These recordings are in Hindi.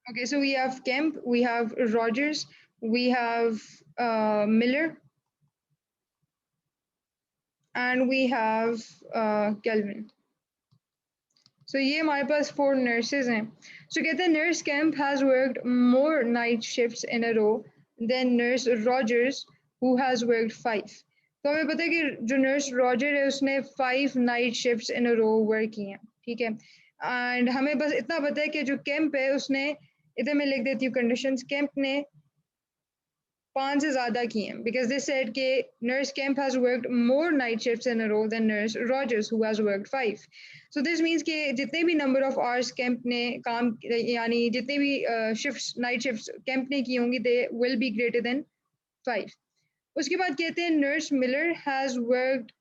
Okay, so we have Kemp, we have Rogers, we have Miller, and we have Kelvin. So ये हमारे पास 4 nurses हैं. So कहते हैं nurse Kemp has worked more night shifts in a row than nurse Rogers who has worked 5. तो हमें पता है कि जो nurse Roger है उसने 5 night shifts in a row work की हैं, ठीक है. And हमें बस इतना पता है कि जो Kemp है उसने, इधर मैं लिख देती हूँ conditions, Kemp ने 5 से ज़्यादा की हैं, because they said कि nurse Kemp has worked more night shifts in a row than nurse Rogers who has worked 5. So this means कि जितने भी number of hours Kemp ने काम, यानी जितने भी shifts night shifts Kemp ने की होंगी, they will be greater than 5. उसके बाद कहते हैं nurse Miller has worked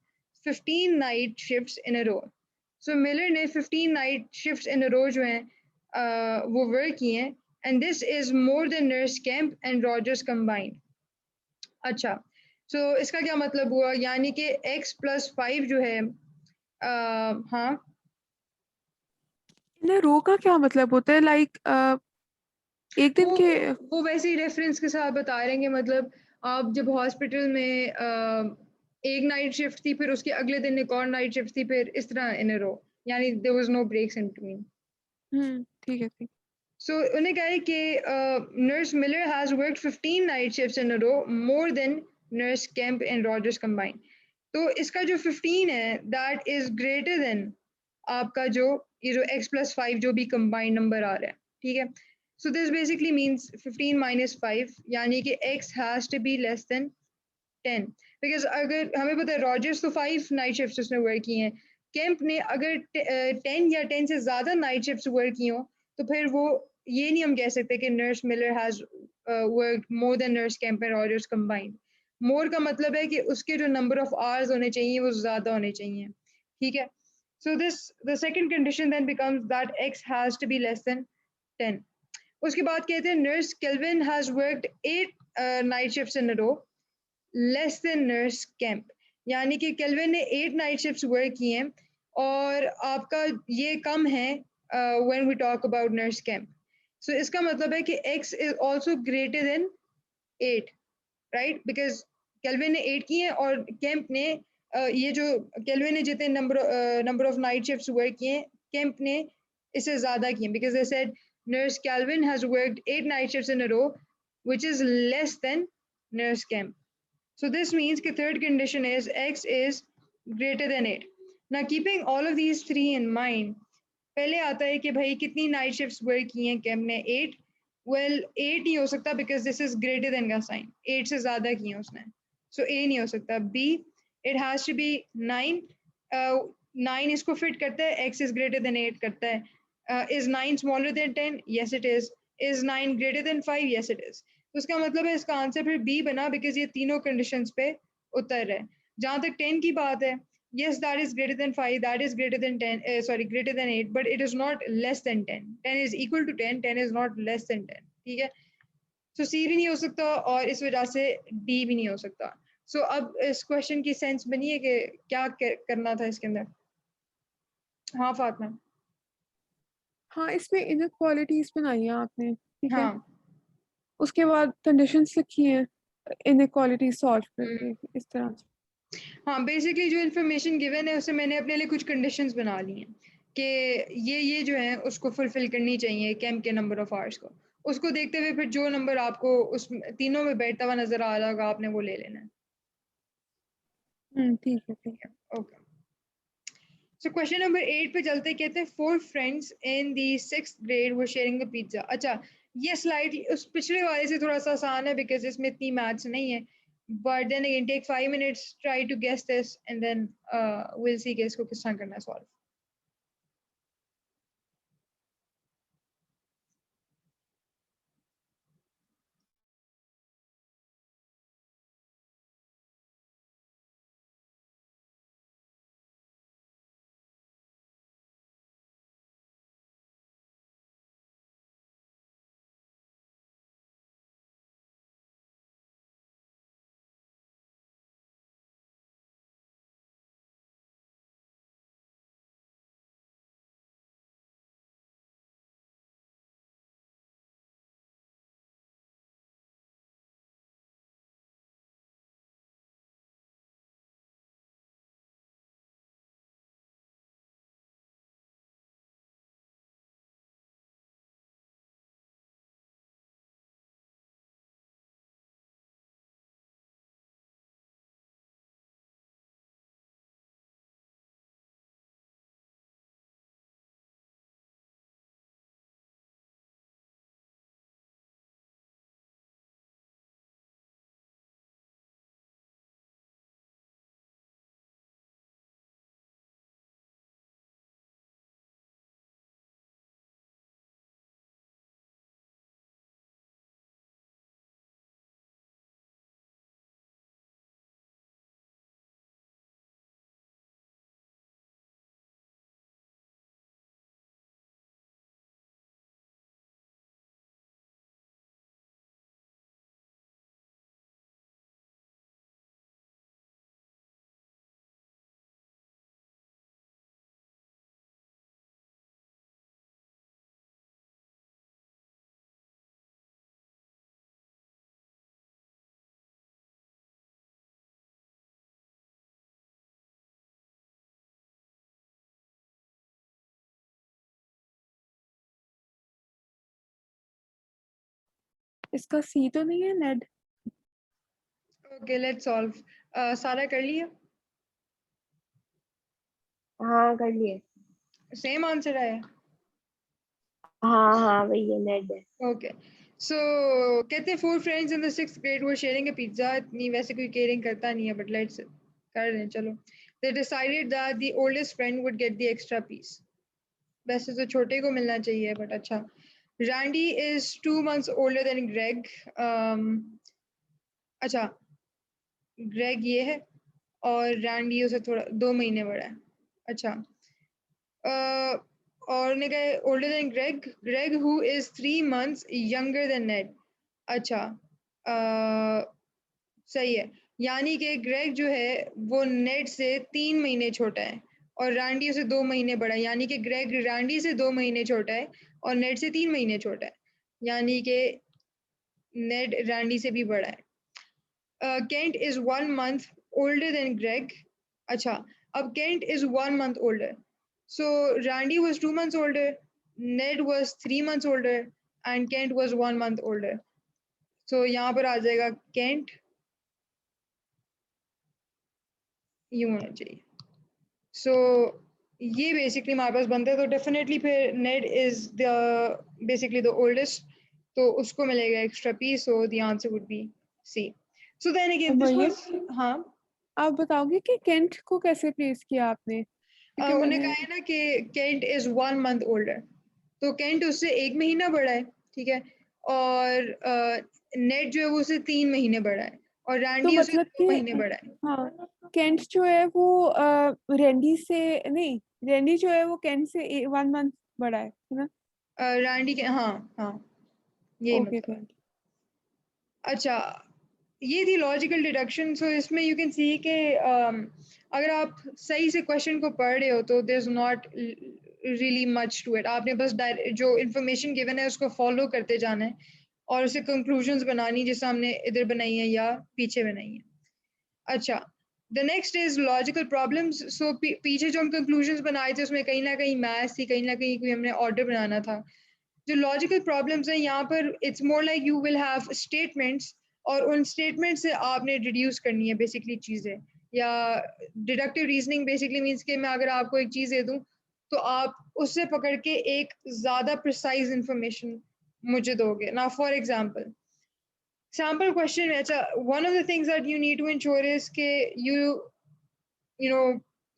15 night shifts in a row. So Miller ने 15 night shifts in a row जो हैं वो work की हैं, and this is more than nurse Kemp and Rogers combined. अच्छा, so इसका क्या मतलब हुआ, यानी कि x plus 5 जो है हाँ इन रो का क्या मतलब होता है? लाइक एक दिन वो के वो वैसे ही रेफरेंस के साथ बता रहे हैं कि मतलब आप जब हॉस्पिटल में एक नाइट शिफ्ट थी, फिर उसके अगले दिन एक और नाइट शिफ्ट थी, फिर इस तरह इन अ रो, यानी there was no breaks in between. ठीक है, ठीक. So उन्हें कहा है कि nurse Miller has worked 15 night shifts in a row more than nurse Kemp and Rogers combined. तो इसका जो 15 है that is greater than आपका जो ये जो x plus 5 जो भी combined number आ रहा है, ठीक है. So this basically means 15 minus 5, यानी कि x has to be less than 10, because अगर हमें पता है रॉजर्स तो 5 नाइट शिफ्ट्स उसने वर्क की हैं, केम्प ने अगर 10 या 10 से ज़्यादा नाइट शिफ्ट्स वर्क की हों, तो फिर वो ये नहीं हम कह सकते कि nurse Miller has worked more than nurse Kemp and Rogers combined. More का मतलब है कि उसके जो नंबर ऑफ आवर्स होने चाहिए वो ज़्यादा होने चाहिए, ठीक है. So this the second condition then becomes that x has to be less than 10. उसके बाद कहते हैं nurse Kelvin has worked 8 night shifts in a row less than nurse camp, यानी कि केल्विन ने 8 नाइट शिफ्ट्स वर्क की हैं और आपका ये कम है when we talk about nurse Kemp. So इसका मतलब है कि x is also greater than 8, right, because Kelvin ने 8 की हैं और कैंप ने ये जो केल्विन ने जितने number of night shifts work किए हैं, कैंप ने इससे ज़्यादा किए, because they said nurse Calvin has worked 8 night shifts in a row, which is less than nurse Kemp. So this means the third condition is x is greater than 8. Now keeping all of these three in mind, पहले आता है कि भाई कितनी नाइट शिफ्ट्स वर्क की हैं कैम ने 8. वेल 8 नहीं हो सकता because this is greater than का साइन, 8 से ज़्यादा की हैं उसने, सो ए नहीं हो सकता. B it has to be 9, 9 इसको फिट करता है, x इज ग्रेटर देन 8 करता है. Is 9 smaller than 10? Yes it is 9 greater than 5? Yes it is. तो उसका मतलब है इसका आंसर फिर बी बना, बिकॉज ये तीनों कंडीशंस पे उतर रहे हैं. जहाँ तक 10 की बात है, yes that is greater than 5, that is greater than 10, sorry greater than 8, but it is not less than 10. 10 is equal to 10, 10 is not less than 10, ठीक है. so C भी नहीं हो सकता और इस वजह से D भी नहीं हो सकता. so अब इस क्वेश्चन की सेंस बनी है कि क्या करना था इसके अंदर. हाँ फातिमा. हाँ, इसमें इनक्वालिटीज बनाई है आपने, ठीक है. हाँ. उसके बाद कंडीशंस लिखी हैं, इनक्वालिटी सॉल्व करके इस तरह से. हाँ बेसिकली जो इन्फॉर्मेशन गिवन है उससे मैंने अपने लिए कुछ कंडीशंस बना ली हैं कि ये जो है उसको फुलफिल करनी चाहिए कैंप के नंबर ऑफ आवर्स को. उसको देखते हुए फिर जो नंबर आपको उस तीनों में बैठता हुआ नजर आ रहा होगा आपने वो ले लेना है. ठीक है, ठीक है. ओके. सो क्वेश्चन नंबर 8 पे चलते, कहते हैं 4 friends in the 6th grade were sharing a pizza. अच्छा, ये स्लाइड उस पिछले वाले से थोड़ा सा आसान है बिकॉज इसमें इतनी मैथ्स नहीं है, but then again take 5 minutes, try to guess this and then will see कि इसको किस तरह करना है सॉल्व. इसका सी तो नहीं है नेड? Okay let's solve. सारा कर लिया? हाँ कर लिए। सेम आंसर है? हाँ हाँ वही है, नेड है। ओके सो कहते हैं 4 friends in the 6th grade were sharing a pizza। इतनी वैसे कोई केयरिंग करता नहीं है बट लेट्स कर लें चलो। They decided that the oldest friend would get the extra piece। वैसे तो छोटे को मिलना चाहिए बट अच्छा। Randy is 2 months older than Greg। अच्छा ग्रेग ये है और रैंडी उसे थोड़ा 2 महीने बड़ा है। अच्छा और उन्होंने कहा older than Greg, Greg who is 3 months younger than Ned. अच्छा सही है, यानी कि ग्रेग जो है वो नेड से 3 महीने छोटा है और रैंडी से 2 महीने बड़ा है, यानी कि ग्रेग रैंडी से 2 महीने छोटा है और नेड से 3 महीने छोटा है, यानी कि नेड रैंडी से भी बड़ा है। Kent is 1 month older than Greg। अच्छा अब Kent is 1 month older, so Randy was 2 months older, Ned was 3 months older and Kent was 1 month older। so यहाँ पर आ जाएगा Kent यूं होना चाहिए। so ये बेसिकली हमारे पास बनता है, तो डेफिनेटली फिर Ned is the basically the oldest, तो उसको मिलेगा extra piece, so the answer would be C। so then again this Mariam, was हाँ आप बताओगे कि केंट को कैसे प्लेस किया आपने? क्योंकि उन्होंने मैंने कहा है ना कि केंट इज 1 month ओल्डर, तो केंट उससे 1 महीना बड़ा है, ठीक है, और नेट जो है वो उससे 3 महीने बड़ा है और तो रैंडी उससे मतलब 2 कि महीने बड़ा है। हाँ, केंट जो है वो रैंडी से नहीं, रैंडी जो है वो केंट से 1 मंथ बड़ा है ना? रैंडी के हाँ हाँ यही ओके मतलब है। गुड। अच्छा ये थी लॉजिकल डिडक्शन। सो इसमें यू कैन सी कि अगर आप सही से क्वेश्चन को पढ़ रहे हो तो there is not really much to it, आपने बस जो इन्फॉर्मेशन गिवन है उसको फॉलो करते जाना है और उसे कंक्लूजन्स बनानी जैसे हमने इधर बनाई है या पीछे बनाई है। अच्छा the next is logical problems. So पीछे जो हम कंक्लूजन्स बनाए थे उसमें कहीं ना कहीं मैथ्स थी, कहीं ना कहीं कोई हमने ऑर्डर बनाना था। जो लॉजिकल प्रॉब्लम्स हैं यहाँ पर it's more like you will have statements और उन स्टेटमेंट से आपने डिड्यूस करनी है बेसिकली चीज़ें, या डिडक्टिव रीजनिंग बेसिकली मीन्स कि मैं अगर आपको एक चीज़ दे दूँ तो आप उससे पकड़ के एक ज़्यादा प्रिसाइज इंफॉर्मेशन मुझे दोगे ना। फॉर एग्जाम्पल सैम्पल क्वेश्चन में, अच्छा one of the things that you need to ensure is के you know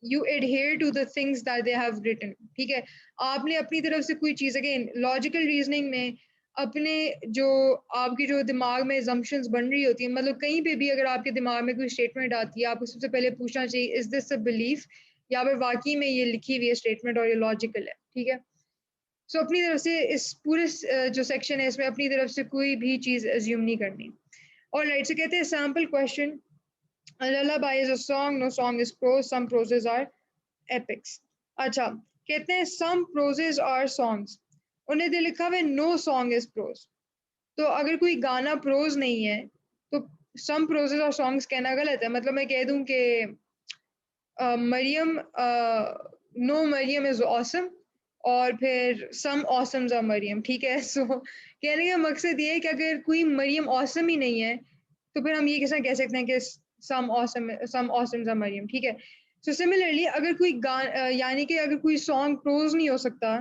you adhere to the things that they have written। ठीक है, आपने अपनी तरफ से कोई चीज, अगेन लॉजिकल रीजनिंग में अपने जो आपकी जो दिमाग में assumptions बन रही होती है, मतलब कहीं पे भी अगर आपके दिमाग में कोई स्टेटमेंट आती है आपको सबसे पहले पूछना चाहिए इज दिस अ बिलीफ या फिर वाकई में ये लिखी हुई है स्टेटमेंट और ये लॉजिकल है। ठीक है, सो अपनी तरफ से इस पूरे जो सेक्शन है इसमें अपनी तरफ से कोई भी चीज अज्यूम नहीं करनी। और राइट से कहते हैं sample question, a lullaby is a song, no song is prose, some proses are epics। अच्छा कहते हैं some proses are songs, उन्हें दे लिखा हुआ है no song is prose, तो अगर कोई गाना प्रोज नहीं है तो some proses are songs कहना गलत है। मतलब मैं कह दूं कि Mariam no Mariam is awesome और फिर सम ऑसम्स आर मरियम। ठीक है, सो कहने का मकसद ये है कि अगर कोई मरियम ऑसम ही नहीं है तो फिर हम ये कैसे कह सकते हैं कि सम ऑसम्स आर मरियम। ठीक है, सो सिमिलरली अगर कोई यानी कि अगर कोई सॉन्ग प्रोज नहीं हो सकता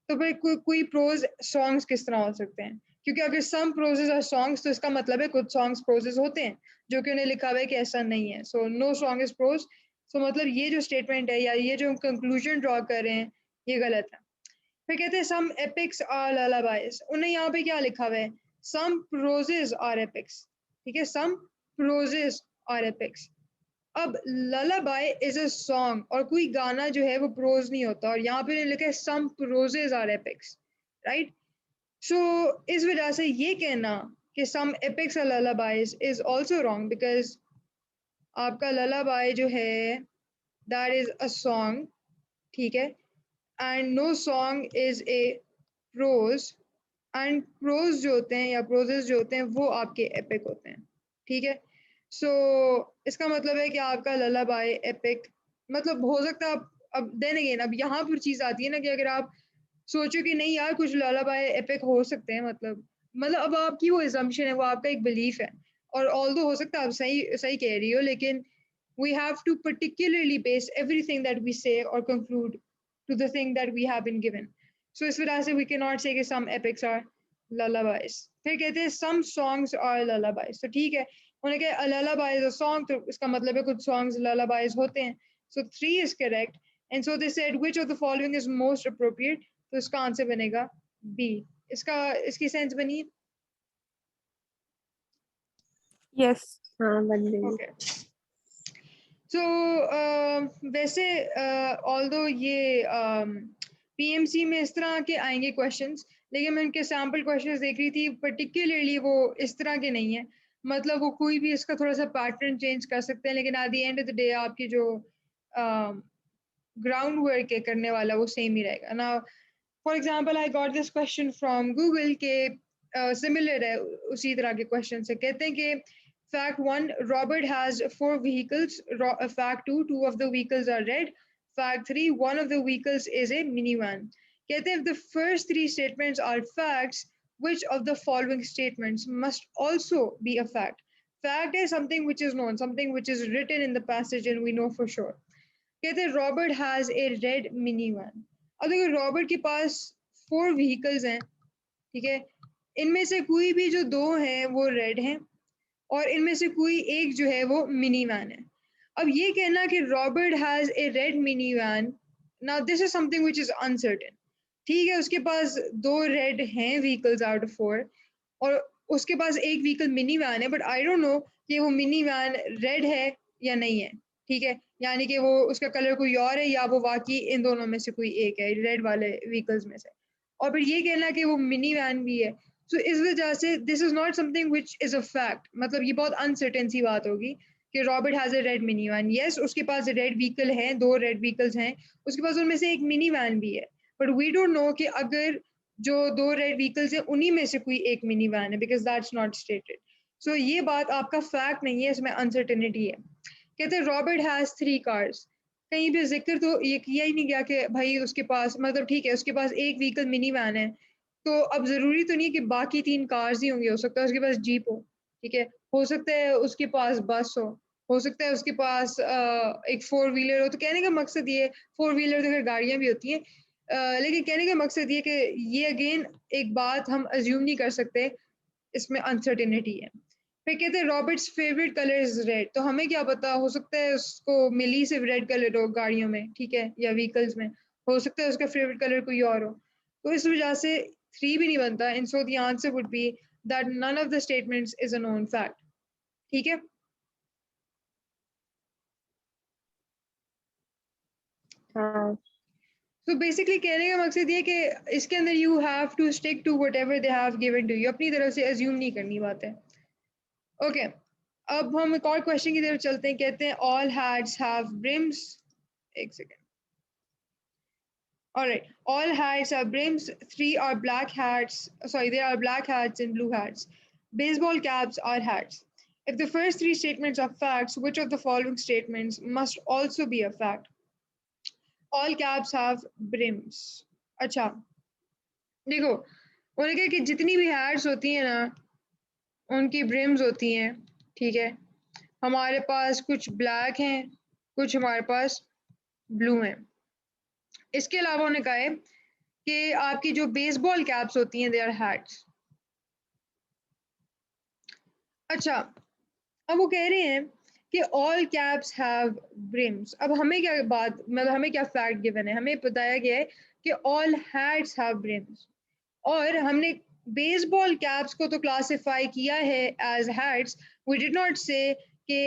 तो फिर कोई प्रोज सॉन्ग्स किस तरह हो सकते हैं, क्योंकि अगर सम प्रोजेस आर सॉन्ग्स तो इसका मतलब है कुछ सॉन्ग्स प्रोजेस होते हैं, जो कि उन्हें लिखा हुआ है कि ऐसा नहीं है। So no song is prose, so मतलब ये जो स्टेटमेंट है या ये जो कंक्लूजन ड्रॉ कर रहे हैं ये गलत है। फिर कहते हैं सम एपिक्स आर ललाबाइज, उन्हें यहाँ पे क्या लिखा हुआ है, सम प्रोजेस आर एपिक्स। ठीक है, सम प्रोजेस आर एपिक्स। अब ललाबाई इज अ सॉन्ग और कोई गाना जो है वो प्रोज नहीं होता और यहाँ पे लिखा है some proses are epics, right. So इस वजह से ये कहना कि some epics are lullabies is also wrong, because आपका ललाबाई जो है दैट इज अ सॉन्ग, ठीक है, and no song is a prose, and prose जो होते हैं या प्रोजेस जो होते हैं वो आपके एपिक होते हैं। ठीक है, सो इसका मतलब है कि आपका ललाबाई एपिक मतलब हो सकता है अब देन अगेन अब यहाँ पर चीज आती है ना कि अगर आप सोचो कि नहीं यार कुछ ललाबाई एपिक हो सकते हैं, मतलब मतलब अब आपकी वो assumption है, वो आपका एक belief है, और although हो सकता है आप सही सही कह रही हो, लेकिन we have to particularly base everything that we say or conclude to the thing that we have been given. So इस वजह से we cannot say कि some epics are lullabies. फिर कहते हैं some songs are lullabies. तो ठीक है, उन्होंने कहा a lullaby is a song, तो इसका मतलब है कुछ songs lullabies होते हैं. So 3 is correct. And so they said which of the following is most appropriate? तो इसका आंसर बनेगा B. इसकी सेंस बनी? yes. हाँ बन गई। Okay. So वैसे ऑल्दो ये पीएमसी में इस तरह के आएंगे क्वेश्चंस, लेकिन मैं उनके सैम्पल क्वेश्चंस देख रही थी, पर्टिकुलरली वो इस तरह के नहीं है, मतलब वो कोई भी इसका थोड़ा सा पैटर्न चेंज कर सकते हैं, लेकिन at the end of the day आपकी जो ग्राउंड वर्क है करने वाला वो सेम ही रहेगा ना. For example I got this question from Google के सिमिलर है उसी तरह के क्वेश्चन से. कहते हैं कि fact 1, Robert has 4 vehicles. Fact 2, 2 of the vehicles are red. Fact 3, 1 of the vehicles is a minivan. कहते हैं if the first 3 statements are facts, which of the following statements must also be a fact? Fact is something which is known, something which is written in the passage and we know for sure. कहते हैं Robert has a red minivan. अब देखो रॉबर्ट के पास 4 vehicles हैं, ठीक है, इनमें से कोई भी जो 2 हैं वो रेड हैं और इनमें से कोई एक जो है वो मिनी वैन है. अब ये कहना कि Robert has a red mini van, now this is something which is uncertain. ठीक है, उसके पास 2 रेड हैं व्हीकल्स आउट ऑफ 4 और उसके पास एक व्हीकल मिनी वैन है, बट आई डोंट नो कि वो मिनी वैन रेड है या नहीं है. ठीक है, यानी कि वो उसका कलर कोई और है या वो वाकई इन दोनों में से कोई एक है रेड वाले व्हीकल्स में से. और फिर ये कहना कि वो मिनी वैन भी है, सो इस वजह से this is not something which is a fact. मतलब ये बहुत अनसर्टेन सी बात होगी कि Robert has a red mini van. Yes, उसके पास रेड व्हीकल हैं, 2 रेड व्हीकल्स हैं, उसके पास उनमें से एक मिनी वैन भी है, बट वी डोंट नो कि अगर जो 2 रेड व्हीकल्स हैं उन्हीं में से कोई एक मिनी वैन है, बिकॉज दैट्स नॉट स्टेटेड. सो ये बात आपका फैक्ट नहीं है, इसमें अनसर्टेनिटी है. कहते हैं रॉबर्ट हैज 3 कार्स. कहीं भी जिक्र तो ये किया ही नहीं गया कि भाई उसके पास, मतलब ठीक है उसके पास एक व्हीकल मिनी वैन है, तो अब जरूरी तो नहीं है कि बाकी 3 कार्स ही होंगे. हो सकता है उसके पास जीप हो, ठीक है, हो सकता है उसके पास बस हो सकता है उसके पास एक 4 व्हीलर हो. तो कहने का मकसद ये, 4 व्हीलर तो अगर गाड़ियां भी होती हैं, लेकिन कहने का मकसद ये कि ये अगेन एक बात हम अज्यूम नहीं कर सकते, इसमें अनसर्टेनिटी है. फिर कहते हैं Roberts favourite colour is red. तो हमें क्या पता, हो सकता है उसको मिली सिर्फ रेड कलर हो गाड़ियों में, ठीक है, या व्हीकल्स में, हो सकता है उसका फेवरेट कलर कोई और हो. तो इस वजह से 3 भी नहीं बनता. And so the answer would be that none of the statements is a known fact. ठीक है, हाँ तो बेसिकली कहने का मकसद ये कि इसके अंदर you have to stick to whatever they have given to you. अपनी तरफ से अज्यूम नहीं करनी बातें. ओके, अब हम एक और क्वेश्चन की तरफ चलते हैं. कहते हैं ऑल हैट्स हैव ब्रिम्स. एक second. All right. All hats have brims. 3 are black hats. Sorry, there are black hats and blue hats. Baseball caps are hats. If the first 3 statements are facts, which of the following statements must also be a fact? All caps have brims. अच्छा, देखो उन्होंने कहा कि जितनी भी hats होती हैं ना उनकी brims होती हैं. ठीक है, हमारे पास कुछ black हैं, कुछ हमारे पास blue हैं. इसके अलावा उन्होंने कहा है कि आपकी जो बेसबॉल कैप्स होती हैं दे आर हैट्स. अच्छा, अब वो कह रहे हैं कि ऑल कैप्स हैव ब्रिम्स. अब हमें क्या बात, मतलब हमें क्या फैक्ट गिवन है, हमें बताया गया है कि ऑल हैट्स हैव ब्रिम्स, और हमने बेसबॉल कैप्स को तो क्लासिफाई किया है as hats. We did not say कि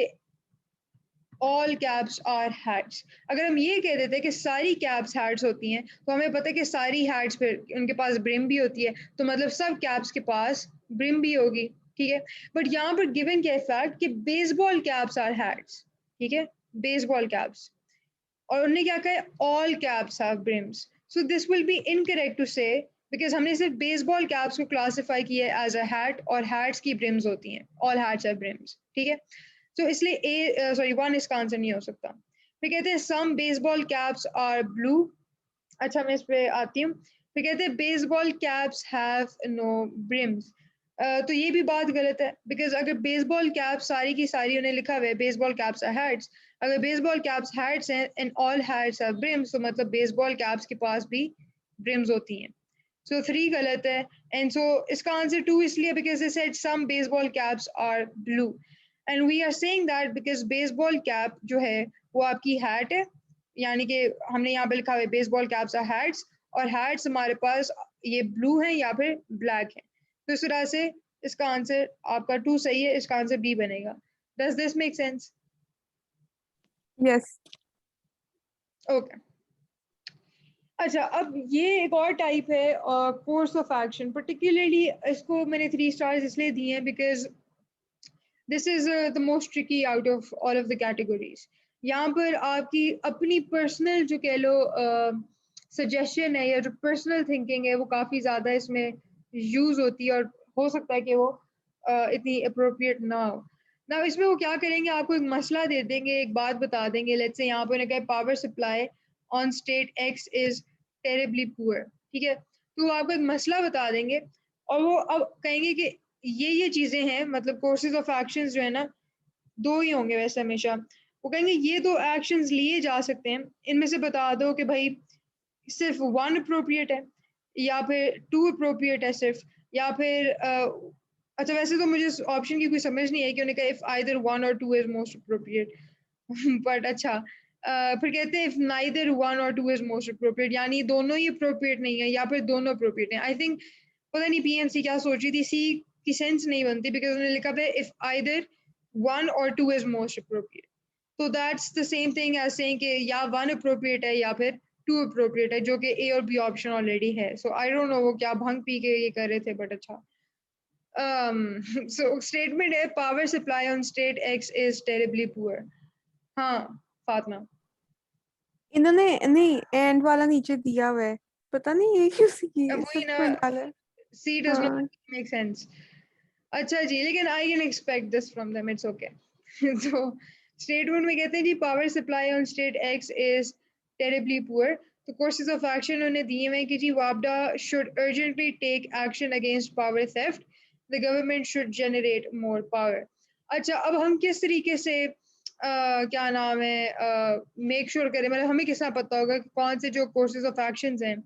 ऑल कैप्स आर हैट्स. अगर हम ये कह देते कि सारी कैप्स हैट्स होती हैं, तो हमें पता है कि सारी हैट्स फिर उनके पास ब्रिम भी होती है, तो मतलब सब कैप्स के पास ब्रिम भी होगी. ठीक है, बट यहाँ पर गिवन क्या है फैक्ट कि बेसबॉल कैप्स आर हैट्स. ठीक है, बेसबॉल कैप्स, और उन्होंने क्या कहा all caps have brims. So this will be incorrect to say, because हमने सिर्फ बेसबॉल कैप्स को क्लासिफाई किया है एज अ हैट, और हैट्स की ब्रिम्स होती हैं, ऑल हैट्स हैव ब्रिम्स. ठीक है, तो इसलिए ए सॉरी 1 इसका आंसर नहीं हो सकता. फिर कहते हैं some baseball caps are blue. अच्छा, मैं इस पे आती हूँ. फिर कहते हैं baseball caps have no brims. तो ये भी बात गलत है, बिकॉज अगर बेसबॉल कैप्स सारी की सारी उन्हें लिखा हुआ है बेसबॉल कैप्स आर हैट्स, अगर बेसबॉल कैप्स हैट्स हैं and all hats are brims, तो मतलब बेसबॉल कैप्स के पास भी ब्रिम्स होती हैं। सो 3 गलत है, एंड सो इसका आंसर 2 इसलिए because they said some baseball caps are blue, and we are saying that because baseball cap जो है वो आपकी हैट है, यानी कि हमने यहाँ पे लिखा हुआ है बेसबॉल कैप्स आर हैट्स, और हैट्स हमारे पास ये ब्लू है या फिर ब्लैक है। तो इस तरह से इसका आंसर आपका 2 सही है, इसका आंसर बी बनेगा। Does this make sense? Yes. Okay. अच्छा, अब ये एक और टाइप है कोर्स ऑफ एक्शन, पर्टिकुलरली इसको मैंने 3 स्टार्स इसलिए दिए हैं because this is the most tricky out of all of the categories. यहाँ पर आपकी अपनी पर्सनल जो कह लो सजेशन है या जो पर्सनल थिंकिंग है वो काफ़ी ज़्यादा इसमें यूज़ होती है, और हो सकता है कि वो इतनी अप्रोप्रिएट ना हो ना। इसमें वो क्या करेंगे, आपको एक मसला दे देंगे, एक बात बता देंगे, लेट्स से यहाँ पर उन्हें कहे power supply on state X is terribly poor, ठीक है। तो वो आपको एक मसला बता देंगे और वो अब कहेंगे कि ये चीज़ें हैं, मतलब कोर्सेज ऑफ एक्शंस जो है ना, 2 ही होंगे वैसे हमेशा। वो कहेंगे ये 2 एक्शंस लिए जा सकते हैं, इनमें से बता दो कि भाई सिर्फ 1 अप्रोप्रिएट है या फिर 2 अप्रोप्रिएट है सिर्फ, या फिर अच्छा वैसे तो मुझे इस ऑप्शन की कोई समझ नहीं है कि उन्होंने कहा इफ आइदर 1 और 2 इज मोस्ट अप्रोप्रिएट बट अच्छा फिर कहते हैं इफ नाइदर 1 और 2 इज मोस्ट अप्रोप्रिएट, यानी दोनों ही अप्रोप्रिएट नहीं है या फिर दोनों अप्रोप्रिएट हैं। आई थिंक पता नहीं पीएमसी क्या सोच रही थी, सी की सेंस नहीं बनती बिकॉज उन्होंने लिखा है इफ आइदर 1 और 2 इज मोस्ट अप्रोप्रिएट, तो that's the same thing as saying कि या 1 अप्रोप्रिएट है या फिर 2 अप्रोप्रिएट है, जो कि ए और बी ऑप्शन ऑलरेडी है। सो आई डोंट नो वो क्या भंग पी के ये कर रहे थे, बट अच्छा। सो स्टेटमेंट है power supply on state X is terribly poor. हाँ फातिमा। इन्होंने नहीं एंड वाला नीचे दिया हुआ है, पता नहीं ये क्यों अब वही सब ना, में डाला है। सी डज नॉट हाँ मेक सेंस। अच्छा जी, लेकिन I can expect this from them, it's okay. तो स्टेटमेंट में कहते हैं जी power supply on state X is terribly poor, तो कोर्सेज ऑफ एक्शन उन्होंने दिए हुए हैं कि जी वापडा should urgently take action against power theft, the government should generate more power. अच्छा, अब हम किस तरीके से क्या नाम है मेक श्योर करें, मतलब हमें किस तरह पता होगा कि कौन से जो कोर्सेज ऑफ एक्शंस हैं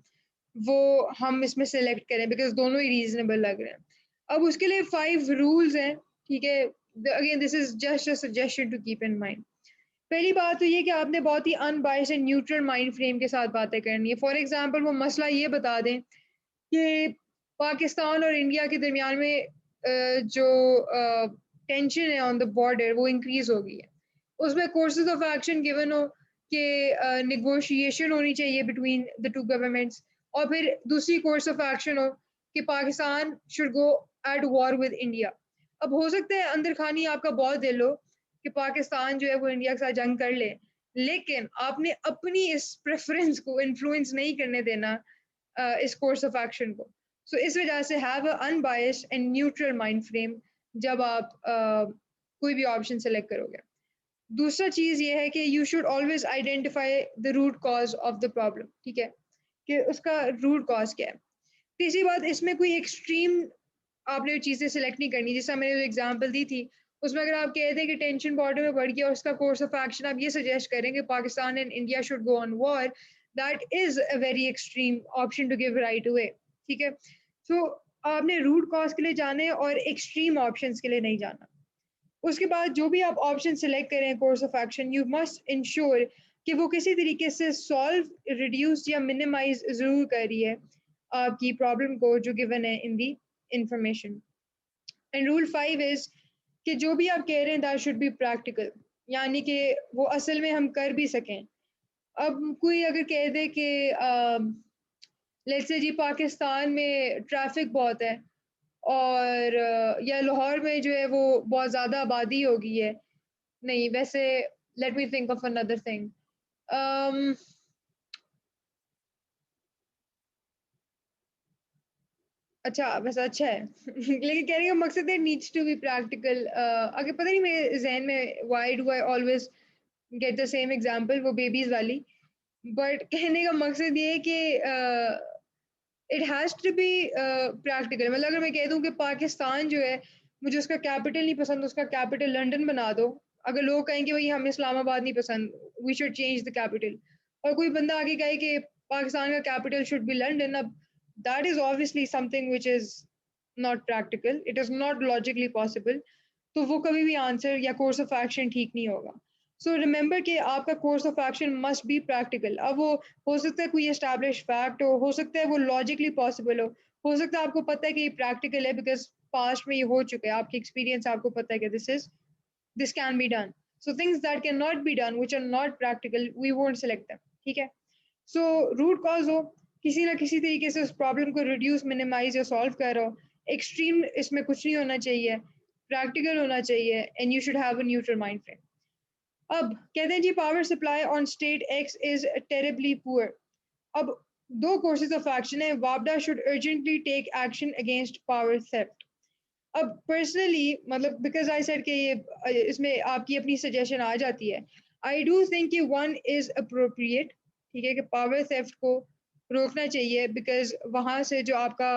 वो हम इसमें सेलेक्ट करें, बिकॉज दोनों ही रीजनेबल लग रहे हैं। अब उसके लिए 5 रूल्स हैं, ठीक है। Again this is just a suggestion to keep in mind. पहली बात तो ये कि आपने बहुत ही unbiased and neutral mind frame के साथ बातें करनी है। फॉर एग्जांपल वो मसला ये बता दें कि पाकिस्तान और इंडिया के दरमियान में जो टेंशन है ऑन द बॉर्डर वो इंक्रीज हो गई है, उसमें कोर्सेज ऑफ एक्शन गिवन हो कि निगोशिएशन होनी चाहिए बिटवीन द 2 गवर्नमेंट्स, और फिर दूसरी कोर्स ऑफ एक्शन हो कि Pakistan should go at war with India. अब हो सकता है अंदर खानी आपका बहुत दिल हो कि पाकिस्तान जो है वो इंडिया के साथ जंग कर ले, लेकिन आपने अपनी इस प्रेफरेंस को इन्फ्लुएंस नहीं करने देना इस कोर्स ऑफ एक्शन को। सो इस वजह से have a unbiased and neutral mind frame जब आप कोई भी ऑप्शन सेलेक्ट करोगे। दूसरा चीज ये है कि you should always identify the root cause of the problem, ठीक है, कि उसका रूट कॉज क्या है। तीसरी बात, इसमें कोई एक्सट्रीम आपने चीज़ें सेलेक्ट नहीं करनी, जैसा मैंने जो एग्जांपल दी थी उसमें अगर आप कहते हैं कि टेंशन बॉर्डर में बढ़ गया और उसका कोर्स ऑफ एक्शन आप ये सजेस्ट करें कि Pakistan and India should go on war, that is a very extreme option to give right away, ठीक है। सो आपने रूट कॉज के लिए जाना है और एक्सट्रीम ऑप्शंस के लिए नहीं जाना। उसके बाद जो भी आप ऑप्शन सेलेक्ट करें course of action, you must ensure कि वो किसी तरीके से सॉल्व, रिड्यूस या मिनिमाइज जरूर कर रही है आपकी प्रॉब्लम को जो गिवन है in the information. And rule 5 is कि जो भी आप कह रहे हैं दैट शुड बी प्रैक्टिकल, यानी कि वो असल में हम कर भी सकें। अब कोई अगर कह दे कि लेट्स से जी पाकिस्तान में ट्रैफिक बहुत है और या लाहौर में जो है वो बहुत ज़्यादा आबादी हो गई है, नहीं वैसे let me think of another thing. अच्छा वैसे अच्छा है लेकिन कहने का मकसद है नीड्स टू बी प्रैक्टिकल। अगर पता नहीं मेरे जहन में why do I always get the same example, वो बेबीज वाली, बट कहने का मकसद ये है कि it has to be practical. मतलब अगर मैं कह दूं कि पाकिस्तान जो है मुझे उसका कैपिटल नहीं पसंद, उसका कैपिटल लंदन बना दो, अगर लोग कहेंगे भाई हमें इस्लामाबाद नहीं पसंद, we should change the capital, और कोई बंदा आगे कहे कि पाकिस्तान का कैपिटल शुड बी लंदन, अब that is obviously something which is not practical, it is not logically possible. तो वो कभी भी आंसर या कोर्स ऑफ एक्शन ठीक नहीं होगा। सो रिमेंबर कि आपका course of action must be practical. अब वो हो सकता है कोई एस्टैब्लिश फैक्ट हो सकता है वो लॉजिकली पॉसिबल हो सकता है आपको पता है कि ये प्रैक्टिकल है बिकॉज पास्ट में ये हो चुका है, आपकी एक्सपीरियंस आपको पता है कि this can be done. So things that cannot be done, which are not practical, we won't select them. ठीक है? So root cause हो, किसी ना किसी तरीके से उस प्रॉब्लम को रिड्यूस, मिनिमाइज या सॉल्व कर रहा हो। एक्सट्रीम इसमें कुछ नहीं होना चाहिए, प्रैक्टिकल होना चाहिए, and you should have a neutral mind frame. अब कहते हैं जी power supply on state X is terribly poor. अब दो कोर्सेज ऑफ एक्शन है, वापडा should urgently take action against power theft. अब पर्सनली मतलब बिकॉज आई सेड कि ये इसमें आपकी अपनी सजेशन आ जाती है, आई डू थिंक कि वन इज अप्रोप्रिएट, ठीक है, कि पावर थेफ्ट को रोकना चाहिए बिकॉज वहाँ से जो आपका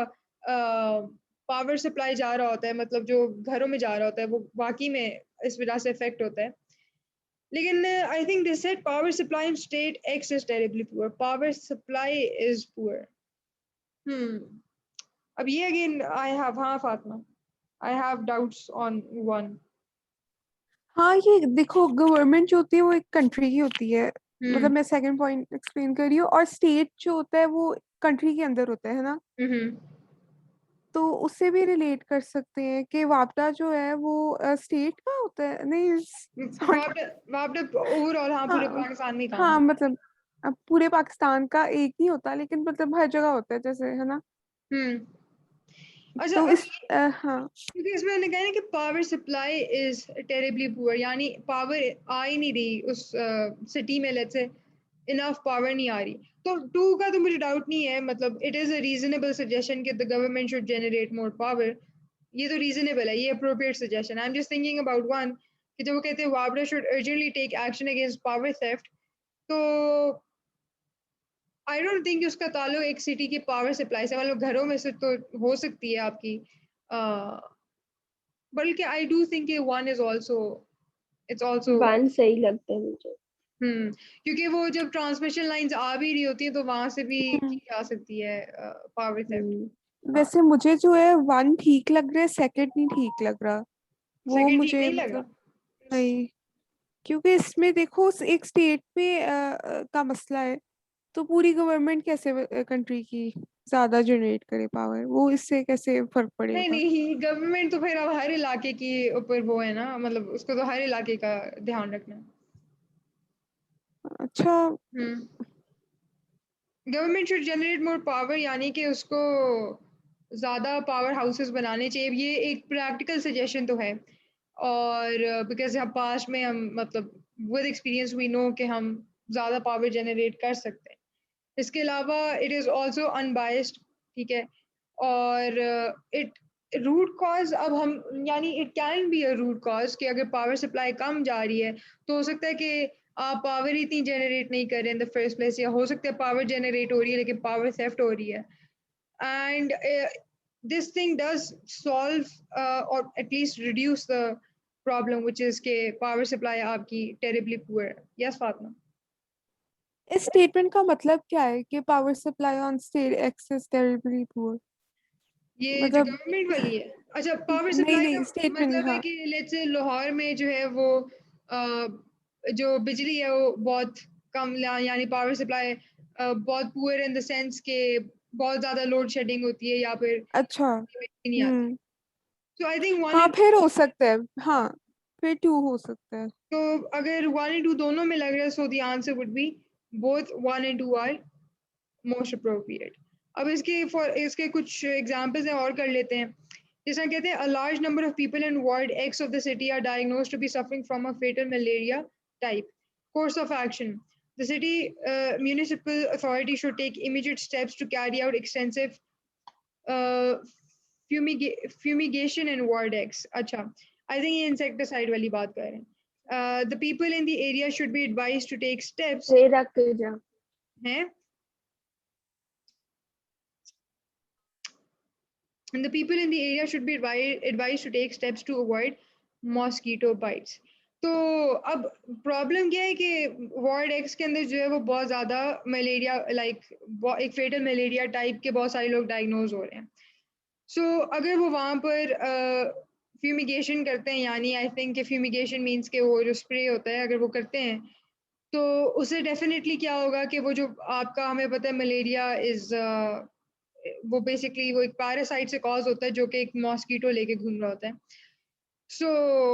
पावर सप्लाई जा रहा होता है, मतलब जो घरों में जा रहा होता है, वो वाकई में इस वजह से इफेक्ट होता है। लेकिन I think this said power supply in state X is terribly poor, power supply is poor. अब ये अगेन आई हैव, हाँ Fatima, I have doubts on one. हाँ, ये देखो, गवर्नमेंट जो होती है वो एक कंट्री की होती है, मतलब Hmm. मैं सेकंड पॉइंट एक्सप्लेन कर रही हूँ, और स्टेट जो होता है वो कंट्री के अंदर होता है ना। Mm-hmm. तो उससे भी रिलेट कर सकते हैं कि वापडा जो है वो स्टेट का होता है, नहीं सॉरी। वापडा ओवरऑल हाँ पूरे हाँ, पाकिस्तान में ही काम हाँ, है। मतलब अब पूरे पाकिस्तान का एक नहीं होता, लेकिन मतलब हर जगह होता है जैसे, है ना। हम्म। अच्छा तो अब इस हाँ, क्योंकि इसमें उन्होंने कहा ना कि power supply is terribly poor, यानी पावर आ ही नहीं रही उस सिटी में, लेट्स से इनफ पावर नहीं आ रही। तो टू का तो मुझे डाउट नहीं है, मतलब it is a reasonable suggestion कि the government should generate more power, ये तो रीजनेबल है, ये appropriate suggestion. I am just thinking about one कि जब वो कहते हैं वापडा should urgently take action against power theft, तो आई डोंट थिंक उसका ताल्लुक एक सिटी की पावर सप्लाई से, मतलब घरों में से तो हो सकती है आपकी, बल्कि आई do think one is also, it's also one सही लगता है मुझे। क्योंकि वो जब ट्रांसमिशन लाइंस आ भी रही होती हैं तो वहां से भी की हम्म, जा सकती है पावर थेफ्ट। हम्म, हाँ, वैसे मुझे जो है वन ठीक लग रहा है, सेकंड नहीं ठीक लग रहा। वो सेकंड ठीक मुझे नहीं लगा। मतलब नहीं, क्योंकि इसमें देखो एक स्टेट में का मसला है, तो पूरी गवर्नमेंट कैसे कंट्री की ज्यादा जनरेट करे पावर, वो इससे कैसे फर्क नहीं पड़ेगा। नहीं, गवर्नमेंट तो फिर अब हर इलाके के ऊपर वो है ना, मतलब उसको तो हर इलाके का ध्यान रखना है। अच्छा। हम्म। Government should generate more power, यानी कि उसको ज़्यादा पावर हाउसेस बनाने चाहिए, ये एक प्रैक्टिकल सजेशन तो है। और बिकॉज हम पास्ट में हम मतलब विद एक्सपीरियंस वी नो कि हम ज़्यादा पावर जनरेट कर सकते हैं। इसके अलावा इट इज़ ऑल्सो अनबायस्ड, ठीक है, और इट रूट कॉज, अब हम यानी it can be a root cause कि अगर पावर सप्लाई कम जा रही है तो हो सकता है कि आप पावर ही इतनी जनरेट नहीं कर रहे इन द फर्स्ट प्लेस, या हो सकता है पावर जनरेट हो रही है लेकिन पावर थेफ्ट हो रही है। And this thing does solve और at least reduce the problem which is के पावर सप्लाई आपकी टेरिबली पुअर है। यस फातिमा। इस स्टेटमेंट का मतलब क्या है कि power supply on state X is terribly poor, ये जो मतलब गवर्नमेंट वाली है, अच्छा पावर नहीं सप्लाई का नहीं, स्टेटमेंट, मतलब है हाँ। कि लेट्स से लाहौर में जो है वो जो बिजली है वो बहुत कम, यानी पावर सप्लाई बहुत पुअर इन द सेंस के बहुत ज्यादा लोड शेडिंग होती है या फिर अच्छा। नहीं आती। सो आई थिंक वन हाँ, एंड, फिर हो सकता है, हाँ, फिर टू हो सकता है। तो अगर वन एंड टू दोनों में लग रहा है, so the answer would be both one and two are most appropriate. अब इसके कुछ एग्जांपल्स हैं और कर लेते हैं। जैसा कहते हैं a large number of people in ward X of the city are diagnosed to be suffering from a fatal malaria type. Course of action: the city municipal authority should take immediate steps to carry out extensive uh, fumigation in ward X. अच्छा, I think ये insecticide वाली बात कर रहे हैं। The people in the area should be advised to take steps फिर रख के जा। हैं and the people in the area should be advised to take steps to avoid mosquito bites. तो अब प्रॉब्लम क्या है कि वार्ड एक्स के अंदर जो है वो बहुत ज़्यादा मलेरिया एक फेटल मलेरिया टाइप के बहुत सारे लोग डायग्नोज हो रहे हैं. सो अगर वो वहाँ पर फ्यूमिगेशन करते हैं, यानी आई थिंक कि फ्यूमिगेशन मीन्स के वो जो स्प्रे होता है अगर वो करते हैं तो उससे डेफिनेटली क्या होगा कि वो जो आपका हमें पता है मलेरिया इज़ वो बेसिकली वो एक पैरासाइट से कॉज होता है जो कि एक मॉस्किटो लेके घूम रहा होता है. सो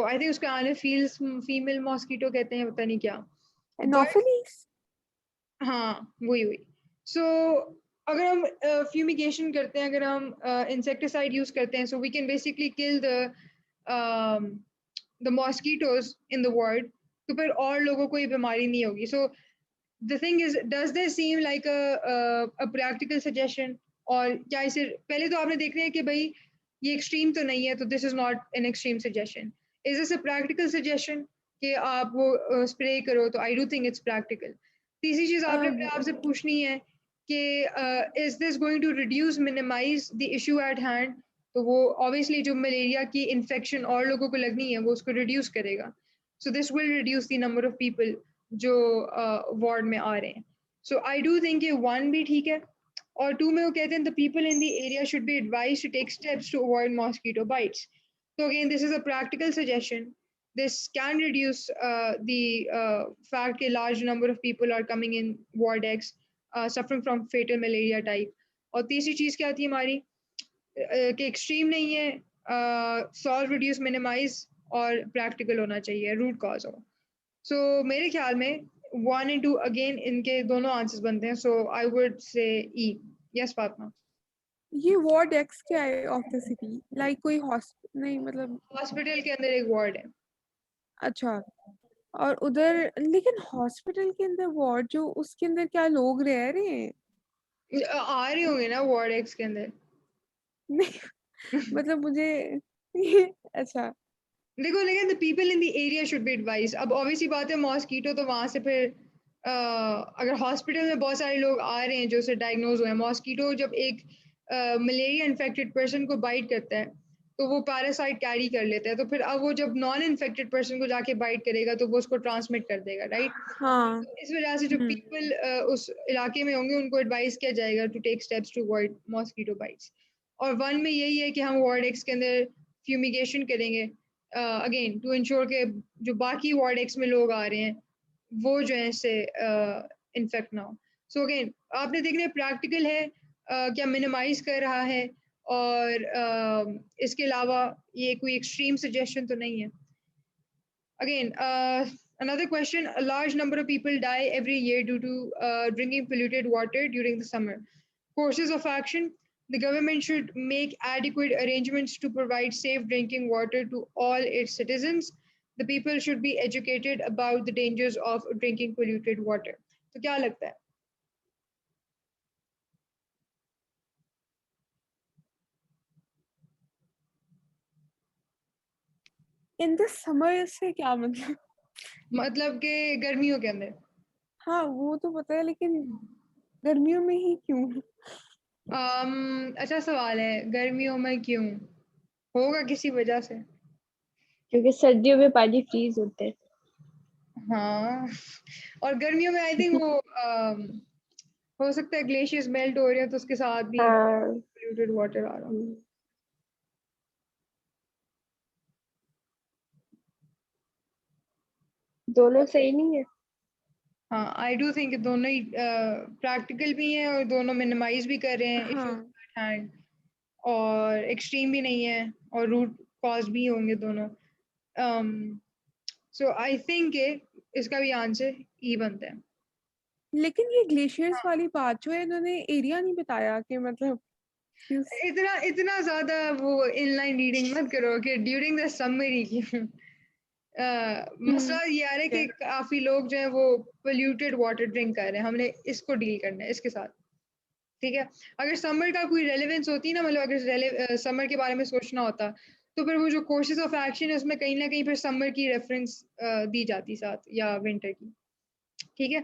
आई थिंक उसको एनोफिल्स फीमेल मॉस्किटो कहते हैं, पता नहीं क्या. But anopheles. हाँ वही वही. सो अगर हम फ्यूमिगेशन करते हैं, अगर हम इंसेक्टिसाइड यूज करते हैं, so we can basically kill the mosquitoes in the world, तो फिर और लोगों को ये बीमारी नहीं होगी. सो the thing is, does this seem like a practical suggestion? और क्या इसे पहले तो आपने देखना है कि भाई ये एक्सट्रीम तो नहीं है, तो this is not an extreme suggestion. Is this a practical suggestion कि आप वो स्प्रे करो? तो I do think it's practical. तीसरी चीज आपने अपने आप से पूछनी है कि is this going to reduce minimize the issue at hand? तो वो ऑब्वियसली जो मलेरिया की इन्फेक्शन और लोगों को लगनी है वो उसको रिड्यूस करेगा. सो this will reduce the number of people जो वार्ड में आ रहे हैं. सो आई डू थिंक ये 1 भी ठीक है. और 2 में वो कहते हैं the people in the area should be advise to take steps to avoid mosquito bites. So again, this is a practical suggestion. This can reduce the fact that large number of people are coming in ward X suffering from fatal malaria type. और तीसरी चीज क्या थी हमारी कि एक्सट्रीम नहीं है, सॉल्व रिड्यूस मिनिमाइज और प्रैक्टिकल होना चाहिए, रूट कॉज हो. सो मेरे ख्याल में 1 and 2 अगेन इनके दोनों आंसर्स बनते हैं. सो आई वुड से ई. यस फातिमा. ये वार्ड एक्स क्या है ऑफ द सिटी? लाइक कोई हॉस्पिटल नहीं, मतलब हॉस्पिटल के अंदर एक वार्ड है. अच्छा. और उधर लेकिन हॉस्पिटल के अंदर वार्ड जो उसके अंदर क्या लोग रह रहे हैं? आ रहे होंगे ना वार्ड एक्स के अंदर. नहीं मतलब मुझे अच्छा. देखो लेकिन the people in the area should be advise. अब ऑब्वियसली बात है मॉस्कीटो तो वहां से फिर अगर हॉस्पिटल में बहुत सारे लोग आ रहे हैं जो से डायग्नोज हुए हैं, मॉस्कीटो जब एक मलेरिया इन्फेक्टेड पर्सन को बाइट करता है तो वो पैरासाइट कैरी कर लेता है, तो फिर अब वो जब नॉन इन्फेक्टेड पर्सन को जाके बाइट करेगा तो वो उसको ट्रांसमिट कर देगा, राइट? हाँ. इस वजह से जो पीपल उस इलाके में होंगे उनको एडवाइस किया जाएगा to take steps to avoid mosquito bites. और 1 में यही है कि हम वार्ड एक्स के अंदर फ्यूमिगेशन करेंगे अगेन टू इंश्योर के जो बाकी वार्ड एक्स में लोग आ रहे हैं वो जो है इससे इन्फेक्ट ना हो. सो अगेन आपने देखना है प्रैक्टिकल है, क्या मिनिमाइज कर रहा है, और इसके अलावा ये कोई एक्सट्रीम सजेशन तो नहीं है. Again, another question: a large number of people die every year due to drinking polluted water during the summer. Courses of action: the government should make adequate arrangements to provide safe drinking water to all its citizens. The people should be educated about the dangers of drinking polluted water. तो क्या लगता है? इन द समर से क्या मतलब? मतलब कि गर्मियों के अंदर. हाँ वो तो पता है, लेकिन गर्मियों में ही क्यों? अच्छा सवाल है, गर्मियों में क्यों? होगा किसी वजह से. क्योंकि सर्दियों में पानी फ्रीज होते हैं. हाँ, और गर्मियों में आई थिंक वो हो सकता है ग्लेशियर्स मेल्ट हो रहे हैं तो उसके साथ भी हाँ. पोल्यूटेड वाटर आ रहा. दोनों सही नहीं है. हाँ आई डू थिंक दोनों ही प्रैक्टिकल भी हैं और दोनों मिनिमाइज भी कर रहे हैं इश्यूज हाँ. एट हैंड, और एक्सट्रीम भी नहीं है, और रूट कॉज भी होंगे दोनों. सो आई थिंक इसका भी आंसर ई बनता है. लेकिन ये ग्लेशियर्स वाली बात जो है, इन्होंने एरिया नहीं बताया कि मतलब किस. इतना इतना ज्यादा वो इनलाइन रीडिंग मत करो कि ड्यूरिंग द समर ही मसला ये आ रहा है कि काफी लोग जो है वो पोल्यूटेड वाटर ड्रिंक कर रहे हैं, हमने इसको डील करना है इसके साथ. ठीक है, अगर समर का कोई रेलेवेंस होती ना, मतलब अगर समर के बारे में सोचना होता तो फिर वो जो कोर्सेज ऑफ एक्शन है उसमें कहीं ना कहीं फिर समर की रेफरेंस दी जाती साथ, या विंटर की. ठीक है.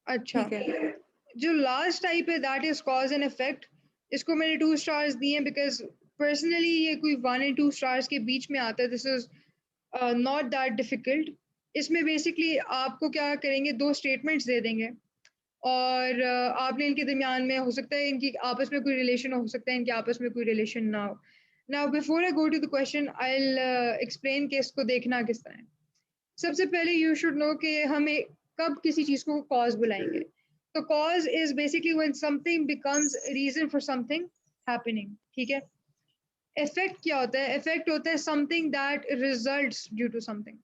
अच्छा, ठीक है. जो लास्ट टाइप है that is cause and effect, इसको मैंने 2 स्टार्स दिए हैं बिकॉज पर्सनली ये कोई 1 एंड 2 स्टार्स के बीच में आता है. This is not that difficult. इसमें बेसिकली आपको क्या करेंगे, 2 स्टेटमेंट्स दे देंगे और आपने इनके दरमियान में हो सकता है इनकी आपस में कोई रिलेशन हो सकता है इनके आपस में कोई रिलेशन ना हो. Now before I go to the question I will explain कि इसको देखना किस तरह है. सबसे पहले यू शुड नो कि हमें कब किसी चीज को कॉज बुलाएंगे. तो cause is basically when something becomes reason for something happening. ठीक है. इफेक्ट क्या होता है? इफेक्ट होता है something that results due to something.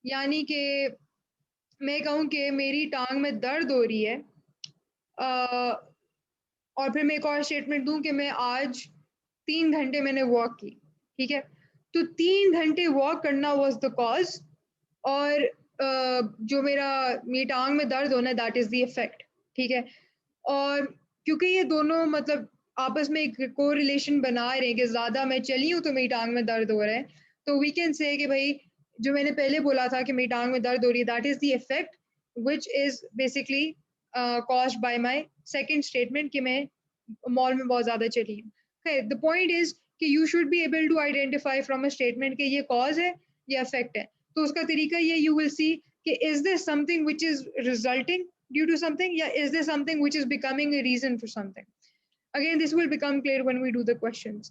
यानी कि मैं कहूँ कि मेरी टांग में दर्द हो रही है और फिर मैं एक और स्टेटमेंट दूं कि मैं आज 3 घंटे मैंने वॉक की. ठीक है. तो 3 घंटे वॉक करना वाज द कॉज और जो मेरी टांग में दर्द होना है दैट इज द इफेक्ट. ठीक है. और क्योंकि ये दोनों मतलब आपस में एक को रिलेशन बना रहे हैं कि ज्यादा मैं चली हूँ तो मेरी टांग में दर्द हो रहा है, तो वी कैन से कि भाई जो मैंने पहले बोला था कि मेरी टांग में दर्द हो रही है that is the effect which is basically caused by my second statement कि मैं मॉल में बहुत ज्यादा चली हूँ. द पॉइंट इज कि you should be able to identify from a statement कि ये कॉज है या इफेक्ट है. तो उसका तरीका ये यू विल सी कि is this something which is resulting due to something, yeah, is there something which is becoming a reason for something. Again this will become clear when we do the questions.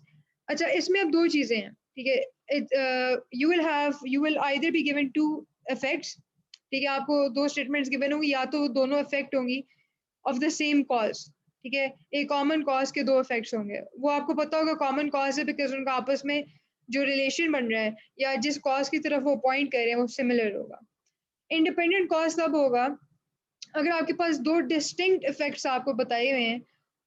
अच्छा, इसमें अब 2 चीजें हैं. ठीक है. You will either be given 2 effects. ठीक है. आपको 2 स्टेटमेंट्स गिवन होंगी, या तो दोनों इफेक्ट होंगी ऑफ द सेम कॉज. ठीक है. एक कॉमन कॉज के 2 इफेक्ट्स होंगे. वो आपको पता होगा कॉमन कॉज है बिकॉज उनका आपस में जो रिलेशन बन रहा है या जिस कॉज की तरफ वो पॉइंट कर रहे हैं वो सिमिलर होगा. इंडिपेंडेंट कॉज तब होगा अगर आपके पास 2 डिस्टिंक्ट इफेक्ट्स आपको बताए हुए हैं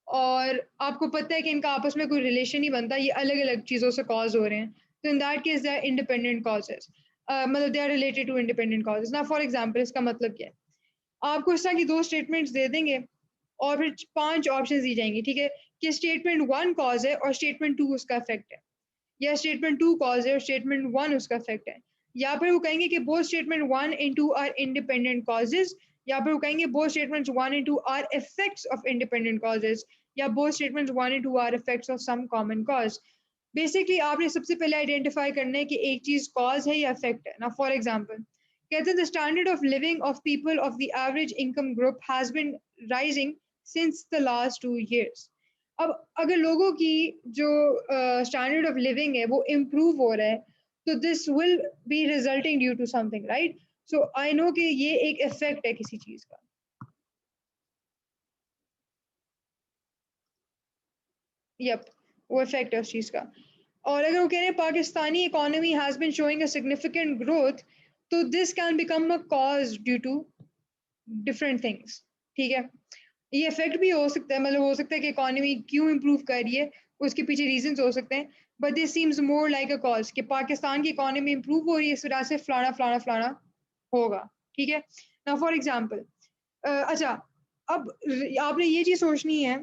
और आपको पता है कि इनका आपस में कोई रिलेशन नहीं बनता, ये अलग अलग चीज़ों से कॉज हो रहे हैं, तो in that case they are independent causes. मतलब they are related to independent causes. ना फॉर एग्जांपल इसका मतलब क्या है, आपको इस तरह की 2 स्टेटमेंट्स दे देंगे और फिर 5 ऑप्शन दी जाएंगी. ठीक है. कि स्टेटमेंट 1 कॉज है और स्टेटमेंट 2 उसका इफेक्ट है, या स्टेटमेंट 2 कॉज है और स्टेटमेंट 1 उसका इफेक्ट है, या फिर वो कहेंगे कि both statement 1 and 2 are independent causes, या फिर वो कहेंगे both statements 1 and 2 are effects of independent causes, या both statements 1 and 2 are effects of some common cause. Basically आपने सबसे पहले आइडेंटिफाई करना है कि एक चीज कॉज है या इफेक्ट है. ना फॉर एग्जांपल कहते हैं the standard of living of people of the average income group has been rising since the last 2 years. अब अगर लोगों की जो स्टैंडर्ड ऑफ लिविंग है वो इम्प्रूव हो रहा है तो this will be resulting due to something, right. So I know कि ये एक इफेक्ट है किसी चीज का. यप, वो इफेक्ट है उस चीज का. और अगर वो कह रहे हैं Pakistani economy has been showing a significant growth, तो this can become a cause due to different things. ठीक है. ये इफेक्ट भी हो सकता है, मतलब हो सकता है कि इकोनॉमी क्यों इम्प्रूव कर रही है उसके पीछे रीजंस हो सकते हैं, but this seems more like a cause कि पाकिस्तान की इकोनॉमी इम्प्रूव हो रही है इस वजह से फलाना फलाना फलाना होगा. ठीक है. नाउ फॉर एग्जांपल अच्छा, अब आपने ये चीज सोचनी है.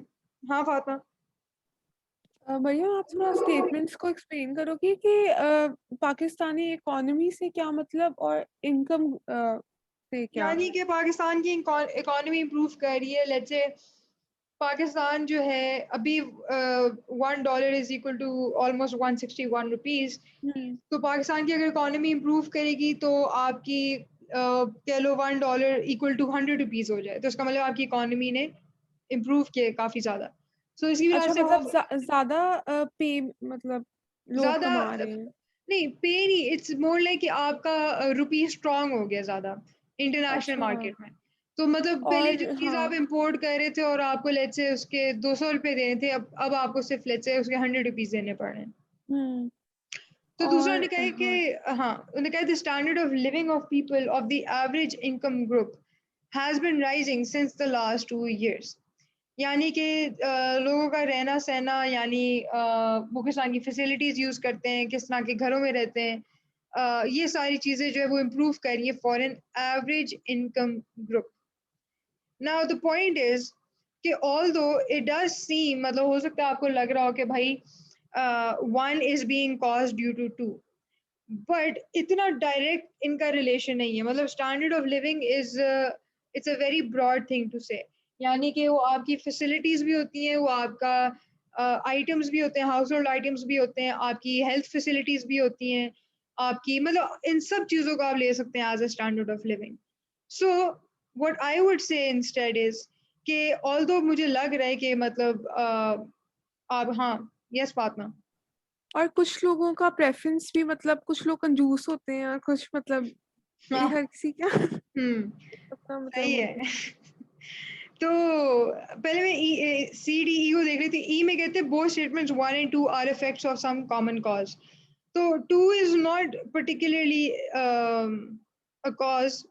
हाँ फातिमा. भैया आप थोड़ा स्टेटमेंट्स को एक्सप्लेन करोगे कि पाकिस्तानी इकोनॉमी से क्या मतलब और इनकम से क्या. यानी कि पाकिस्तान की इकोनॉमी इम्प्रूव कर रही है. लेट्स से पाकिस्तान जो है अभी $1 is equal to almost 161 rupees. Hmm. तो पाकिस्तान की अगर इकोनॉमी इम्प्रूव करेगी तो आपकी कह लो $1 इक्वल टू 100 रुपीज हो जाए, तो इसका मतलब आपकी इकोनॉमी ने इम्प्रूव किया काफी ज्यादा. सो इसकी वजह अच्छा से वो मतलब ज्यादा पे मतलब लोग ज्यादा कमा रहे हैं. नहीं, पे नहीं, इट्स मोर लाइक कि आपका रुपी स्ट्रांग हो गया ज्यादा इंटरनेशनल अच्छा. मार्केट में. तो मतलब पहले और जो चीज हाँ. आप इंपोर्ट कर रहे थे और आपको लेट से उसके 200 रुपए देने थे, अब आपको सिर्फ लेट से उसके 100 रुपीज देने पड़ रहे हैं. हम्म. तो दूसरा और उन्होंने कहा कि हाँ. हाँ, उन्होंने कहा the standard of living of people of the average income group has been rising since the last 2 years. यानी कि लोगों का रहना सहना, यानी वो किस तरह की फैसिलिटीज यूज करते हैं, किस तरह के घरों में रहते हैं, ये सारी चीजें जो है वो इम्प्रूव कर रही है for an average income group. Now the point is कि ऑल्दो इट डज सीम, मतलब हो सकता है आपको लग रहा हो कि भाई 1 is being caused due to 2, but इतना डायरेक्ट इनका रिलेशन नहीं है. मतलब standard of living is it's a very broad thing to say यानी कि वो आपकी फैसिलिटीज भी होती हैं, वो आपका आइटम्स भी होते हैं, हाउस होल्ड आइटम्स भी होते हैं, आपकी हेल्थ फैसिलिटीज भी होती हैं, आपकी मतलब इन सब चीज़ों को आप ले सकते हैं as a standard of living. So what I would say instead is कि ऑल्दो मुझे लग रहा है कि मतलब आप हाँ यस फातिमा. और कुछ लोगों का प्रेफरेंस भी मतलब कुछ लोग कंजूस होते हैं और कुछ मतलब ये हाँ. हर किसी का अपना सही मतलब है. तो पहले मैं सी डी ई को देख रही थी. ई में कहते हैं both statements 1 and 2 are effects of some common cause. तो 2 is not particularly a cause